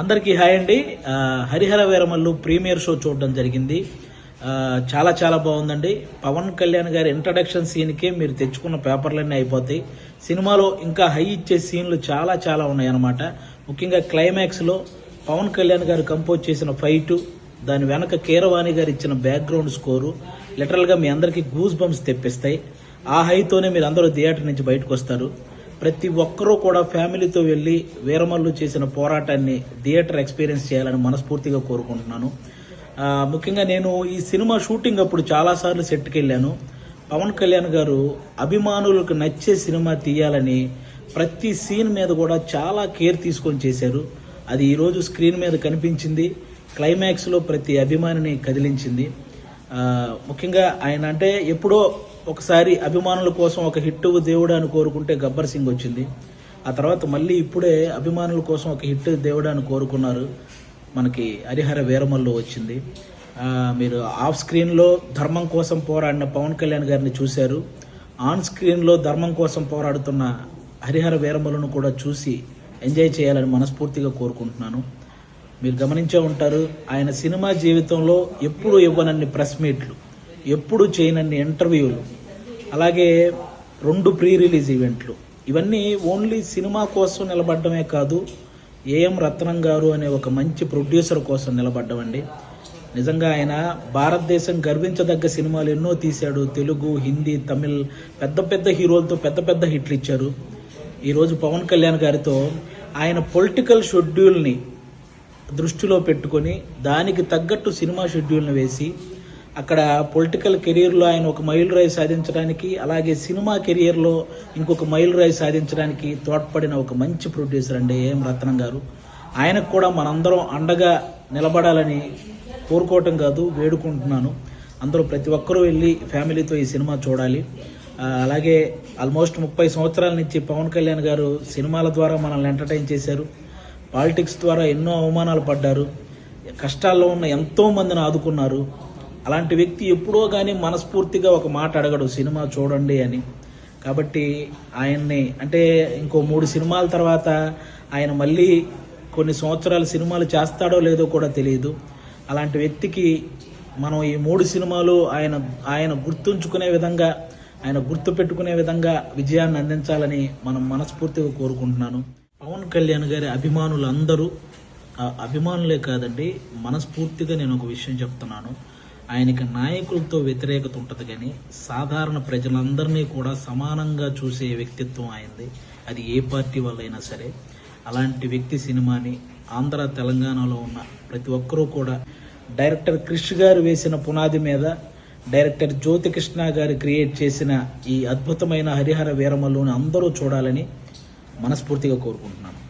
అందరికీ హాయ్ అండి. Harihara Veeramallu premiere show చూడడం జరిగింది. చాలా చాలా బాగుందండి. పవన్ కళ్యాణ్ గారి ఇంట్రడక్షన్ సీన్కే మీరు తెచ్చుకున్న పేపర్లన్నీ అయిపోతాయి. సినిమాలో ఇంకా హై ఇచ్చే సీన్లు చాలా చాలా ఉన్నాయన్నమాట. ముఖ్యంగా క్లైమాక్స్లో పవన్ కళ్యాణ్ గారు కంపోజ్ చేసిన ఫైటు, దాని వెనక కీరవాణి గారు ఇచ్చిన బ్యాక్గ్రౌండ్ స్కోరు లిటరల్గా మీ అందరికీ గూస్ బంప్స్ తెప్పిస్తాయి. ఆ హైతోనే మీరు అందరూ థియేటర్ నుంచి బయటకు వస్తారు. ప్రతి ఒక్కరూ కూడా ఫ్యామిలీతో వెళ్ళి వీరమల్లు చేసిన పోరాటాన్ని థియేటర్ ఎక్స్పీరియన్స్ చేయాలని మనస్ఫూర్తిగా కోరుకుంటున్నాను. ముఖ్యంగా నేను ఈ సినిమా షూటింగ్ అప్పుడు చాలాసార్లు సెట్కి వెళ్ళాను. పవన్ కళ్యాణ్ గారు అభిమానులకు నచ్చే సినిమా తీయాలని ప్రతి సీన్ మీద కూడా చాలా కేర్ తీసుకొని చేశారు. అది ఈరోజు స్క్రీన్ మీద కనిపించింది. క్లైమాక్స్లో ప్రతి అభిమానిని కదిలించింది. ముఖ్యంగా ఆయన అంటే ఎప్పుడో ఒకసారి అభిమానుల కోసం ఒక హిట్ దేవుడు అని కోరుకుంటే గబ్బర్ సింగ్ వచ్చింది. ఆ తర్వాత మళ్ళీ ఇప్పుడే అభిమానుల కోసం ఒక హిట్ దేవుడు అని కోరుకున్నారు, మనకి హరిహర వీరమల్లు వచ్చింది. మీరు ఆఫ్ స్క్రీన్లో ధర్మం కోసం పోరాడిన పవన్ కళ్యాణ్ గారిని చూశారు. ఆన్ స్క్రీన్లో ధర్మం కోసం పోరాడుతున్న హరిహర వీరమల్లును కూడా చూసి ఎంజాయ్ చేయాలని మనస్ఫూర్తిగా కోరుకుంటున్నాను. మీరు గమనించే ఉంటారు, ఆయన సినిమా జీవితంలో ఎప్పుడు ఇవ్వనన్ని ప్రెస్ మీట్లు, ఎప్పుడు చేయనన్ని ఇంటర్వ్యూలు, అలాగే 2 ప్రీ రిలీజ్ ఈవెంట్లు, ఇవన్నీ ఓన్లీ సినిమా కోసం నిలబడ్డమే కాదు, ఏఎం రత్నం గారు అనే ఒక మంచి ప్రొడ్యూసర్ కోసం నిలబడ్డమండి. నిజంగా ఆయన భారతదేశం గర్వించదగ్గ సినిమాలు ఎన్నో తీశాడు. తెలుగు, హిందీ, తమిళ్ పెద్ద పెద్ద హీరోలతో పెద్ద పెద్ద హిట్లు ఇచ్చారు. ఈరోజు పవన్ కళ్యాణ్ గారితో ఆయన పొలిటికల్ షెడ్యూల్ని దృష్టిలో పెట్టుకొని దానికి తగ్గట్టు సినిమా షెడ్యూల్ని వేసి అక్కడ పొలిటికల్ కెరీర్లో ఆయన ఒక మైల్ రాయి సాధించడానికి, అలాగే సినిమా కెరియర్లో ఇంకొక మైల్ రాయి సాధించడానికి తోడ్పడిన ఒక మంచి ప్రొడ్యూసర్ అండి ఏఎం రత్నం గారు. ఆయనకు కూడా మనందరం అండగా నిలబడాలని కోరుకోవటం కాదు, వేడుకుంటున్నాను. అందరూ ప్రతి ఒక్కరూ వెళ్ళి ఫ్యామిలీతో ఈ సినిమా చూడాలి. అలాగే ఆల్మోస్ట్ 30 సంవత్సరాల నుంచి పవన్ కళ్యాణ్ గారు సినిమాల ద్వారా మనల్ని ఎంటర్టైన్ చేశారు. పాలిటిక్స్ ద్వారా ఎన్నో అవమానాలు పడ్డారు. కష్టాల్లో ఉన్న ఎంతో మందిని ఆదుకున్నారు. అలాంటి వ్యక్తి ఎప్పుడో కానీ మనస్ఫూర్తిగా ఒక మాట అడగడు, సినిమా చూడండి అని. కాబట్టి ఆయన్ని అంటే ఇంకో 3 సినిమాల తర్వాత ఆయన మళ్ళీ కొన్ని సంవత్సరాలు సినిమాలు చేస్తాడో లేదో కూడా తెలియదు. అలాంటి వ్యక్తికి మనం ఈ 3 సినిమాలు ఆయన గుర్తుంచుకునే విధంగా, ఆయన గుర్తు పెట్టుకునే విధంగా విజయాన్ని అందించాలని మనం మనస్ఫూర్తిగా కోరుకుంటున్నాను. పవన్ కళ్యాణ్ గారి అభిమానులందరూ, అభిమానులే కాదండి, మనస్ఫూర్తిగా నేను ఒక విషయం చెప్తున్నాను. ఆయనకి నాయకులతో వ్యతిరేకత ఉంటుంది, కానీ సాధారణ ప్రజలందరినీ కూడా సమానంగా చూసే వ్యక్తిత్వం ఆయనది. అది ఏ పార్టీ వాళ్ళైనా సరే. అలాంటి వ్యక్తి సినిమాని ఆంధ్ర తెలంగాణలో ఉన్న ప్రతి ఒక్కరూ కూడా డైరెక్టర్ క్రిష్ గారు వేసిన పునాది మీద డైరెక్టర్ జ్యోతికృష్ణ గారు క్రియేట్ చేసిన ఈ అద్భుతమైన హరిహర వీరమల్లుని అందరూ చూడాలని మనస్ఫూర్తిగా కోరుకుంటున్నాను.